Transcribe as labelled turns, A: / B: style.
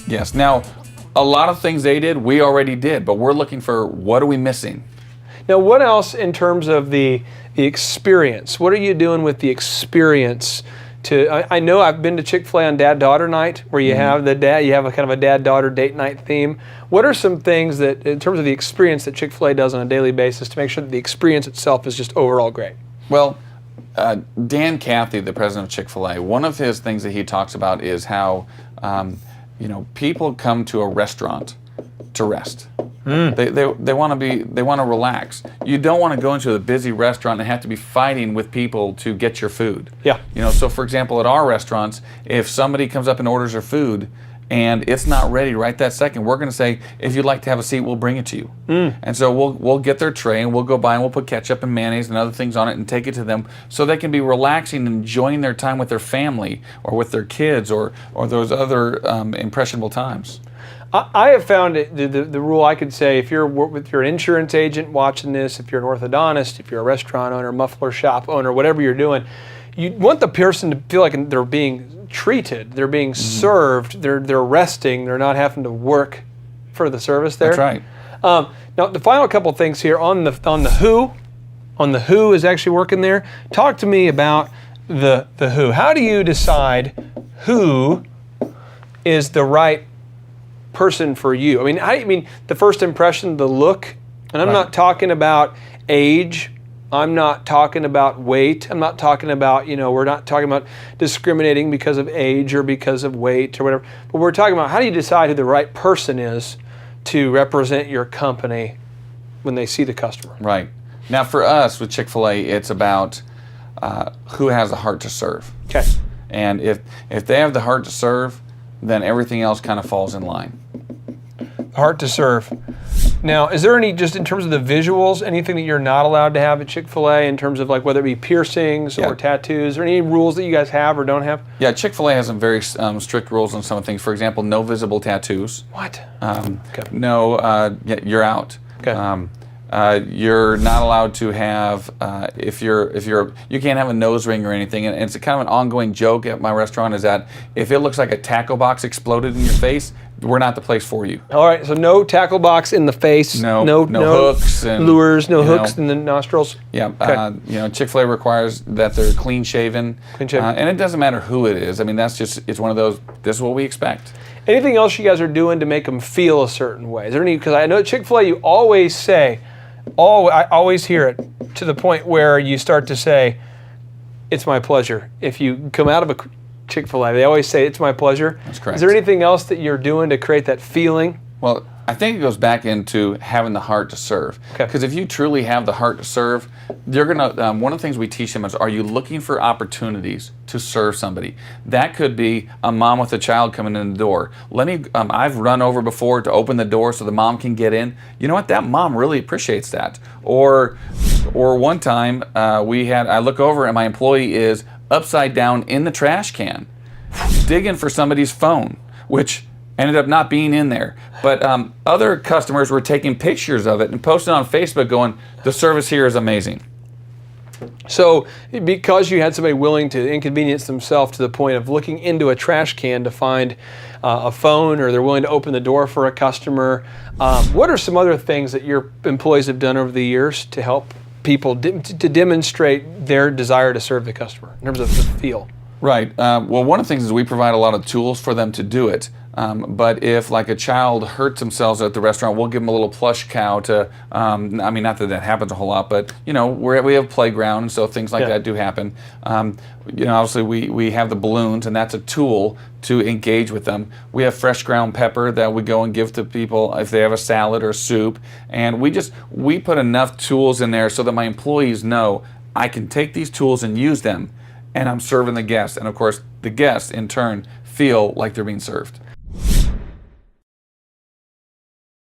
A: Yes. Now, a lot of things they did, we already did, but we're looking for what are we missing?
B: Now, what else in terms of the experience? What are you doing with the experience? I know I've been to Chick-fil-A on dad-daughter night, where you have a kind of a dad-daughter date night theme. What are some things that, in terms of the experience that Chick-fil-A does on a daily basis to make sure that the experience itself is just overall great?
A: Well, Dan Cathy, the president of Chick-fil-A, one of his things that he talks about is how people come to a restaurant to rest. They want to relax. You don't want to go into a busy restaurant and have to be fighting with people to get your food.
B: Yeah.
A: So for example, at our restaurants, if somebody comes up and orders their food and it's not ready right that second, we're going to say, if you'd like to have a seat, we'll bring it to you. And so we'll get their tray and we'll go by and we'll put ketchup and mayonnaise and other things on it and take it to them so they can be relaxing and enjoying their time with their family or with their kids or those other impressionable times.
B: I have found the rule I could say, if you're an insurance agent watching this, if you're an orthodontist, if you're a restaurant owner, muffler shop owner, whatever you're doing, you want the person to feel like they're being treated, they're being served, they're resting, they're not having to work for the service there.
A: That's
B: right. Now, the final couple things here on the who is actually working there. Talk to me about the who. How do you decide who is the right person for you? I mean the first impression, the look, and I'm not talking about age, I'm not talking about weight, I'm not talking about, we're not talking about discriminating because of age or because of weight or whatever, but we're talking about how do you decide who the right person is to represent your company when they see the customer?
A: Right. Now for us with Chick-fil-A, it's about who has the heart to serve.
B: Okay.
A: And if they have the heart to serve, then everything else kind of falls in line.
B: Heart to serve. Now, is there any, just in terms of the visuals, anything that you're not allowed to have at Chick-fil-A in terms of like whether it be piercings or tattoos, or any rules that you guys have or don't have?
A: Yeah, Chick-fil-A has some very strict rules on some things. For example, no visible tattoos.
B: What?
A: Okay. No, you're out.
B: Okay.
A: You're not allowed to have you can't have a nose ring or anything, and it's a kind of an ongoing joke at my restaurant is that if it looks like a tackle box exploded in your face, we're not the place for you.
B: All right, so no tackle box in the face, no
A: hooks and
B: lures, no hooks in the nostrils.
A: Yeah,
B: okay.
A: Chick-fil-A requires that they're clean shaven, and it doesn't matter who it is. I mean, it's one of those. This is what we expect.
B: Anything else you guys are doing to make them feel a certain way? Is there any? Because I know at Chick-fil-A you always say. I always hear it to the point where you start to say, "It's my pleasure." If you come out of a Chick-fil-A, they always say, "It's my pleasure."
A: That's correct.
B: Is there anything else that you're doing to create that feeling?
A: Well, I think it goes back into having the heart to serve. Because if you truly have the heart to serve, you're gonna. One of the things we teach them is: are you looking for opportunities to serve somebody? That could be a mom with a child coming in the door. I've run over before to open the door so the mom can get in. You know what? That mom really appreciates that. Or one time I look over and my employee is upside down in the trash can, digging for somebody's phone, which ended up not being in there. But other customers were taking pictures of it and posting on Facebook going, the service here is amazing.
B: So because you had somebody willing to inconvenience themselves to the point of looking into a trash can to find a phone, or they're willing to open the door for a customer, what are some other things that your employees have done over the years to help people to demonstrate their desire to serve the customer in terms of the feel?
A: Right. Well, one of the things is we provide a lot of tools for them to do it. But if like a child hurts themselves at the restaurant, we'll give them a little plush cow to, not that happens a whole lot, but we have playground, and so things like that do happen. Obviously we have the balloons, and that's a tool to engage with them. We have fresh ground pepper that we go and give to people if they have a salad or soup, and we put enough tools in there so that my employees know I can take these tools and use them, and I'm serving the guests, and of course the guests in turn feel like they're being served.